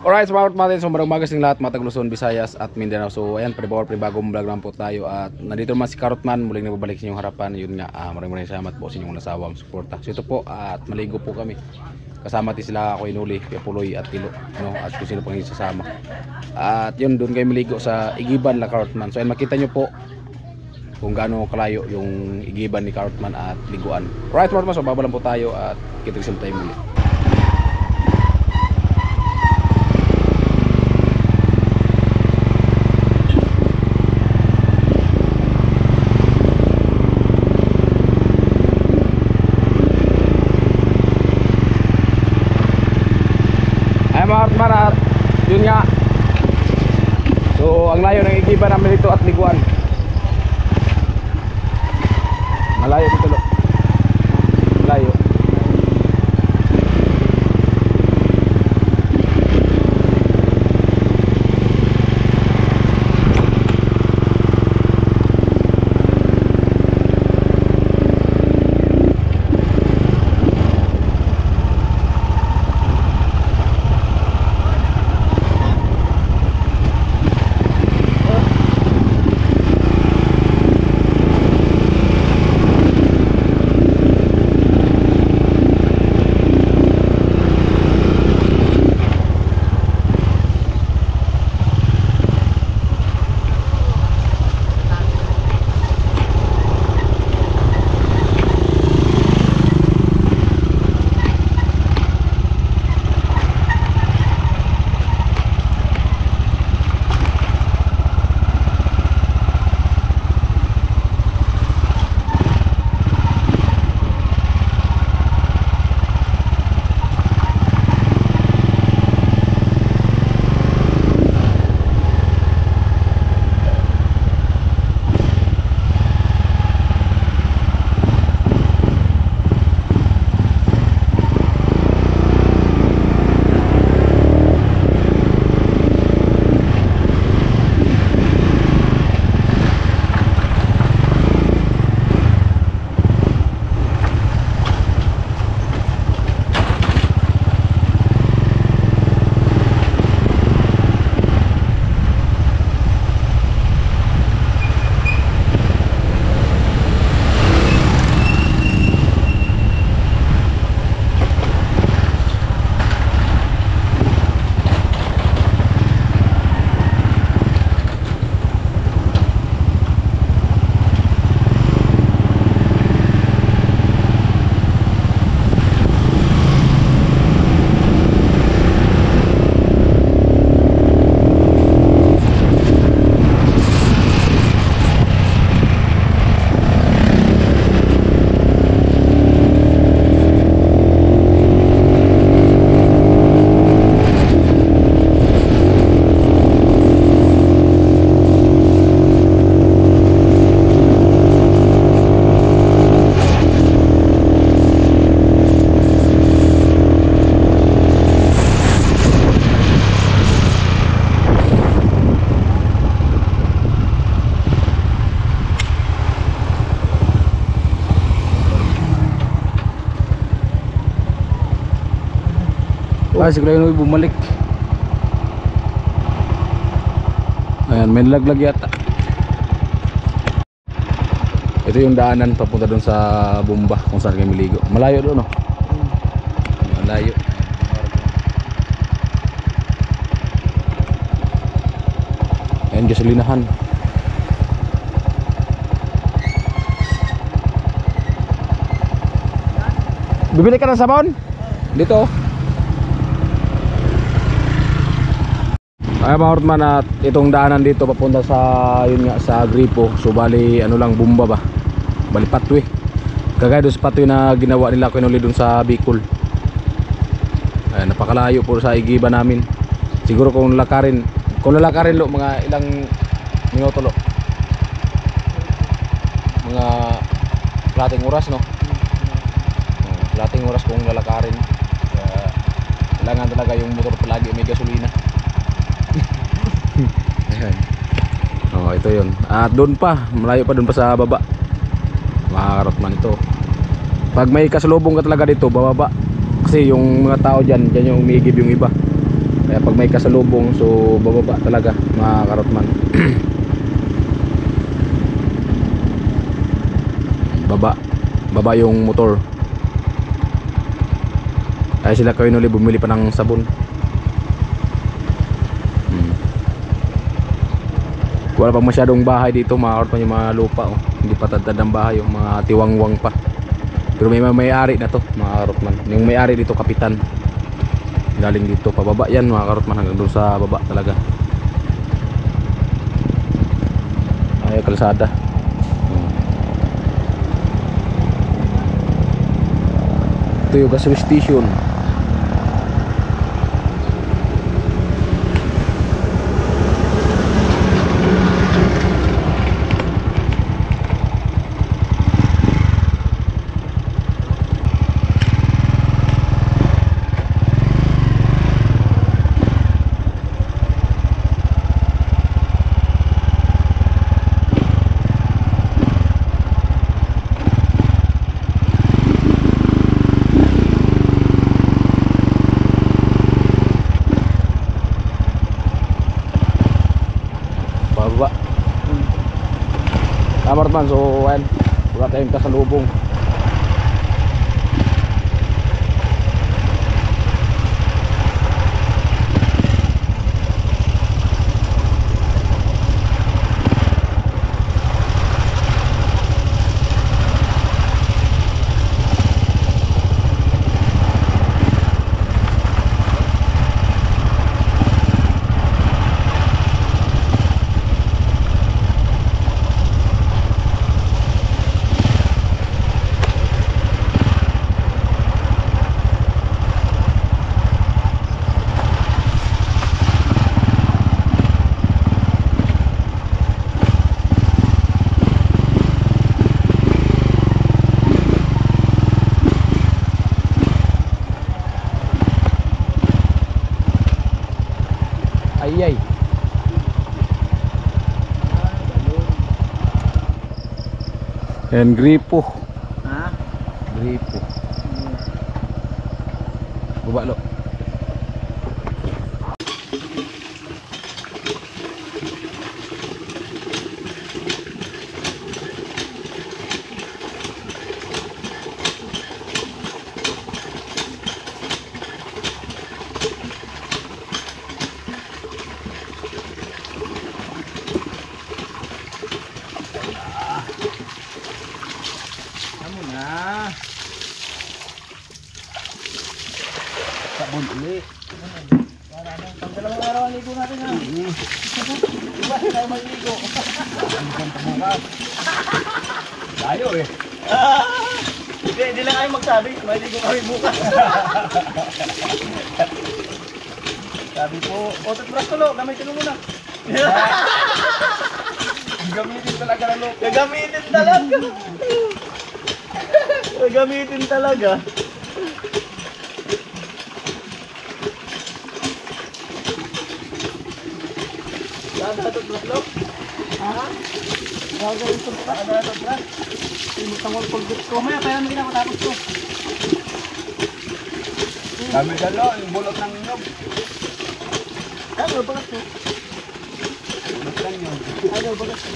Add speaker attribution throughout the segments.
Speaker 1: Alright, mga kapatid, so magandang umaga sa lahat, mga taga-Luzon, Visayas at Mindanao. So ayan, bagong vlog naman po tayo. At nandito naman si Karotman, muling nababalik sa inyong harapan. Yun nga, maraming salamat po sa inyong nasawang suporta. So ito po, at maligo po kami. Kasama din sila ako Inuli, Puloy at Tilo, no? At kung sino pang isasama. At yun, doon kayo maligo sa Igiban na Karotman. So ayan, makita nyo po kung gaano kalayo yung Igiban ni Karotman at liguan. Alright, mga kapatid, so babalan po tayo at kita-kita tayo muli. At yun nga, so ang layo ng Igiban namin dito at liguan, malayo dito lo, malayo. Siguro yun bumalik. Ayan, may laglag yata. Ito yung daanan papunta doon sa bomba kung saan kayo miligo. Malayo doon, no? Malayo. Ayan, gasolinahan. Bibili ka ng sabon? Dito. Ay mga Hortman, at itong daanan dito papunta sa yun nga sa Gripo. So bali ano lang, bomba ba? Bali patwi. Kagaya doon sa patwi na ginawa nila ko inuli doon sa Bicol. Ay, napakalayo po sa Igiban namin. Siguro kung lalakarin lo mga ilang minuto lo. Mga kalating oras, no? Kalating oras kung lalakarin. Kailangan talaga yung motor palagi may gasolina. Oh, ito yun. At doon pa, malayo pa doon pa sa baba. Mga Karotman ito. Pag may kasalubong ka talaga dito, bababa. Kasi yung mga tao dyan yung umiigib yung iba. Kaya pag may kasalubong, so bababa talaga mga karotman. Baba yung motor. Kaya sila kayo nuli bumili pa ng sabon. Wala pa masyadong bahay dito mga karotman, yung mga lupa oh. Hindi pa tadtad ng bahay, yung mga tiwangwang pa. Pero may-ari na to mga karotman. Yung may-ari dito kapitan. Galing dito pababa yan mga karotman, hanggang doon sa baba talaga. Ay kalsada. Ito yung gas station. Baba. Tama man, so ayan, wala tayong kasalubong. Ayay. And gripo.
Speaker 2: Ha?
Speaker 1: Gripo. Baba lo.
Speaker 2: Kamu na. Sabon ulit. Para na, pang 2 araw ang ligo natin ha. Diba tayo maligo? Layo eh. Hindi lang kayo magsabi, maligo kami bukas. Sabi po, toothbrush ko lo, gamitin mo muna. Gagamitin talaga na lo. Gagamitin talaga. Gagamitin talaga. Gagawin toothbrush lo? Ha? Gagawin toothbrush? Gagawin toothbrush? Tinutangol pulgot ko. Maya, kaya naman kinakatapos ko. Kami dalo, yung bulot ng inog. Ano ba ito? Bulot lang yun. Ano ba ito?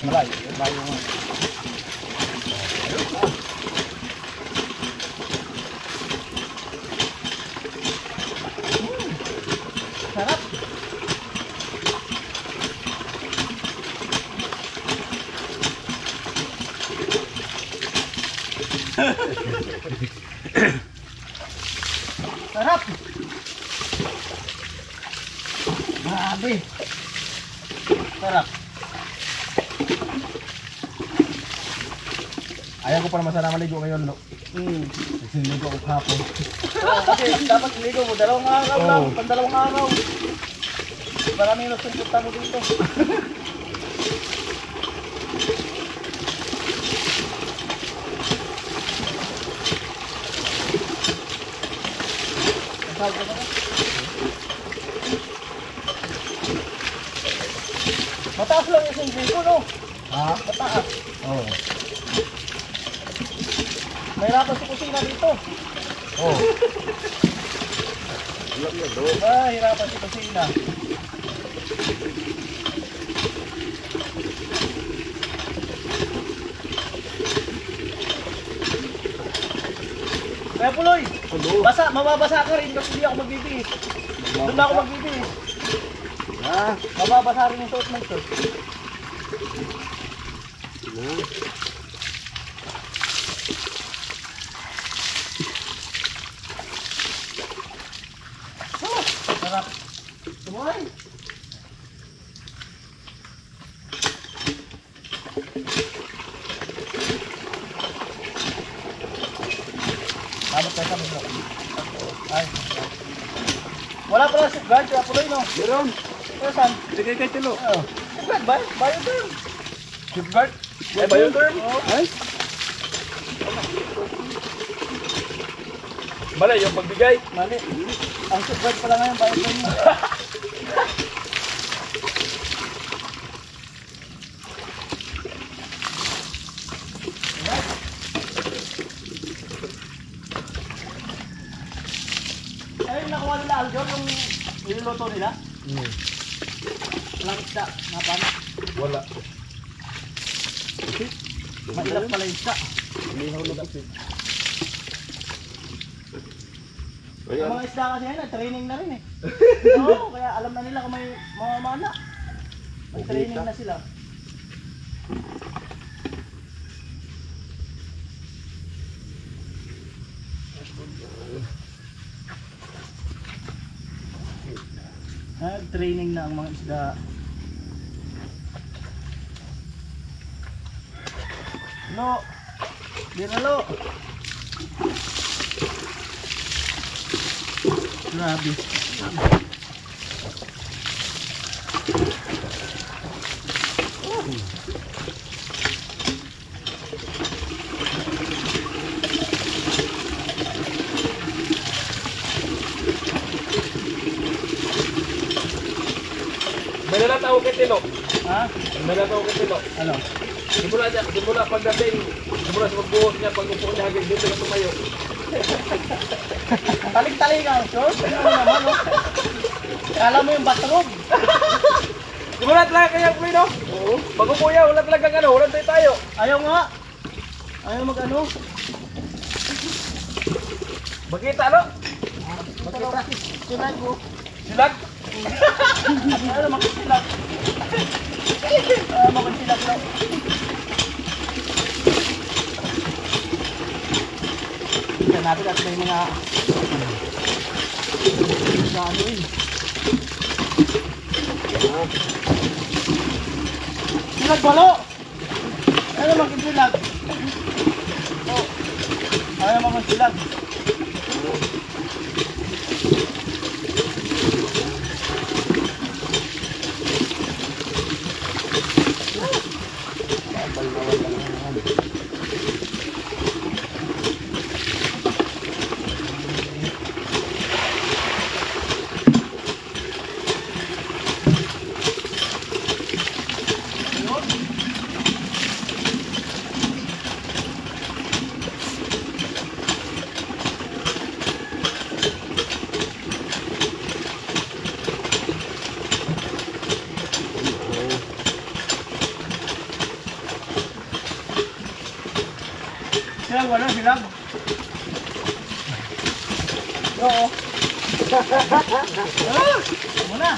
Speaker 2: Malayo, malayo mo. Sarap. Sarap. Grabe. Sarap.
Speaker 1: Ayaw ko pa naman sana maligo ngayon, no? Sinigo ako kahapon.
Speaker 2: Kasi dapat ligo mo, 2 araw lang, pang 2 araw. Maraming nasunpunta mo dito. Masal ka ba? mataas lang yung singling ko, no?
Speaker 3: Ha?
Speaker 2: Mataas.
Speaker 3: Oo.
Speaker 2: Mahirapan si kusina dito.
Speaker 3: Oo.
Speaker 2: Mahirapan si kusina. Kaya Puloy, mababasa ka rin kasi hindi ako magbibihis. Doon na ako magbibihis.
Speaker 3: Ha?
Speaker 2: Mababasa rin yung suot ng shirt. Sarap. Tumuhay. Sabot tayo sa mga. Ay. Wala pala si guard, kaya Puloy, no?
Speaker 3: Meron.
Speaker 2: Pero saan?
Speaker 3: Sige kay Tilo.
Speaker 2: Oo. Safeguard ba? Bioderm.
Speaker 3: Safeguard?
Speaker 2: Ay, Bioderm?
Speaker 3: Ay? Bala, yung pagbigay.
Speaker 2: Mali. Ang safeguard pala ngayon, Bioderm mo. Ay, nakuha nila Aljo, yung niluluto nila. Walang isda, napano.
Speaker 3: Wala.
Speaker 2: Mailap pala yung isda.
Speaker 3: Lihaw na kasi.
Speaker 2: Yung mga isda kasi yan, training na rin eh. Oo, kaya alam na nila kung may mga mana. May training na sila. Nag-training na ang mga isda. Lo! Dinalo! Grabe.
Speaker 3: May nalataw kay Tilo.
Speaker 2: Ha?
Speaker 3: May nalataw kay Tilo.
Speaker 2: Ano?
Speaker 3: Simula pagdating, simula sa magbuhos niya, pag upo niya hanggang dito na tumayo.
Speaker 2: Talig-talig ka, sure? Ano naman, no? Kala mo yung bathroom.
Speaker 3: Simula talaga kaya po no? Oo. Pag upo niya, wala talagang ano, wala tayo.
Speaker 2: Ayaw nga. Ayaw mag-ano.
Speaker 3: Makita ano?
Speaker 2: Makita. Sinag mo.
Speaker 3: Silag?
Speaker 2: Ayaw makisilag. Ayaw makisilag lang. Tignan natin at may mga ano eh. Silag balo! Ayaw makisilag. Oh. Ayaw makisilag. Silag wala, silag. Oo. Muna.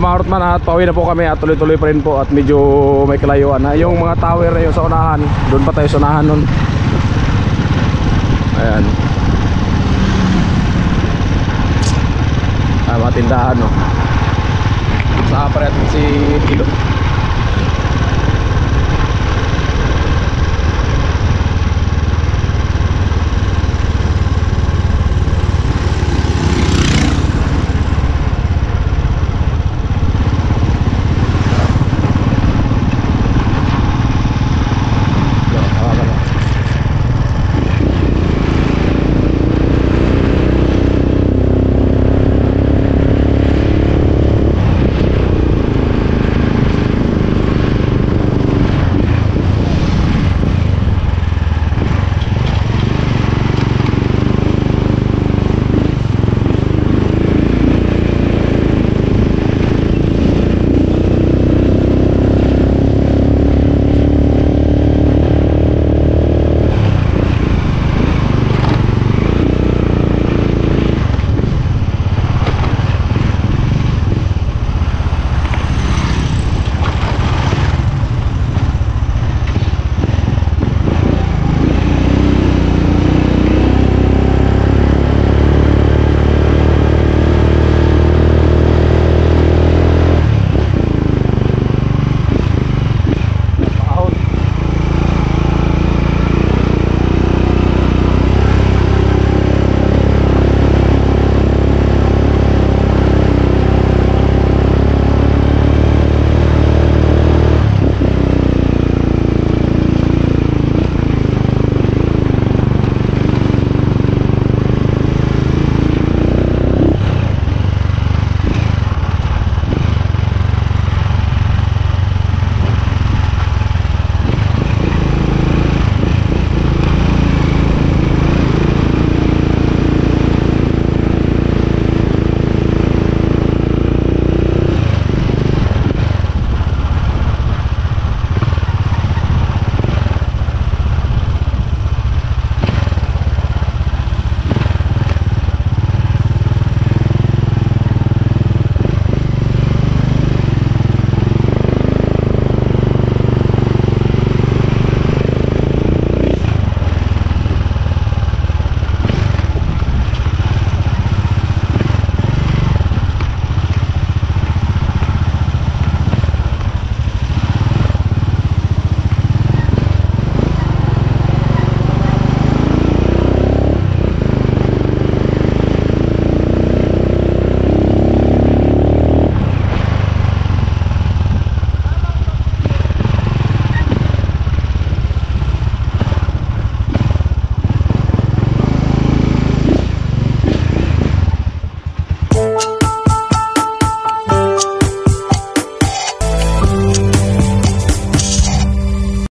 Speaker 1: mga Karotman, at pauwi na po kami at tuloy-tuloy pa rin po at medyo may kalayuan na. Yung mga tower na yun sa unahan, doon pa tayo sa unahan nun. Ayan. Mga tindahan, no. Sa pa rin si Kilo.